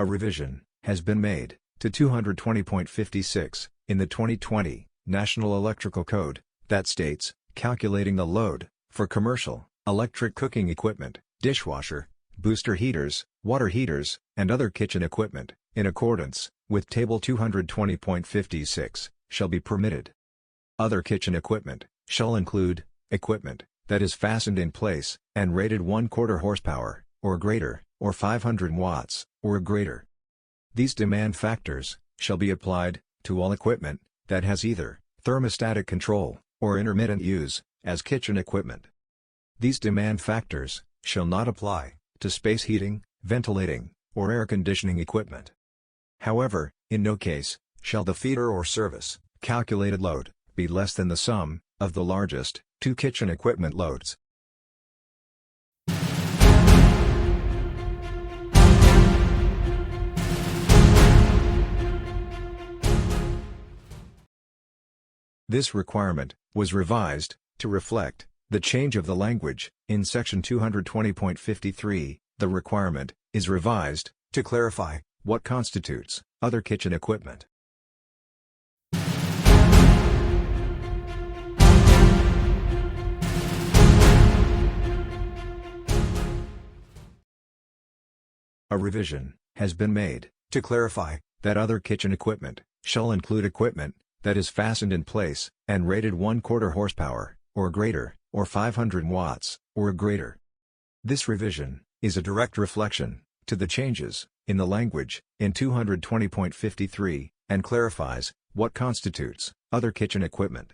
A revision has been made to 220.56 in the 2020 National Electrical Code that states, calculating the load for commercial electric cooking equipment, dishwasher, booster heaters, water heaters, and other kitchen equipment, in accordance with Table 220.56, shall be permitted. Other kitchen equipment shall include equipment that is fastened in place and rated 1/4 horsepower or greater, or 500 watts or greater. These demand factors shall be applied to all equipment that has either thermostatic control or intermittent use as kitchen equipment. These demand factors shall not apply to space heating, ventilating, or air conditioning equipment. However, in no case shall the feeder or service calculated load be less than the sum of the largest two kitchen equipment loads. This requirement was revised to reflect the change of the language in Section 220.53. The requirement is revised to clarify what constitutes other kitchen equipment. A revision has been made to clarify that other kitchen equipment shall include equipment that is fastened in place and rated 1/4 horsepower or greater, or 500 watts or greater. This revision is a direct reflection to the changes in the language in 220.53 and clarifies what constitutes other kitchen equipment.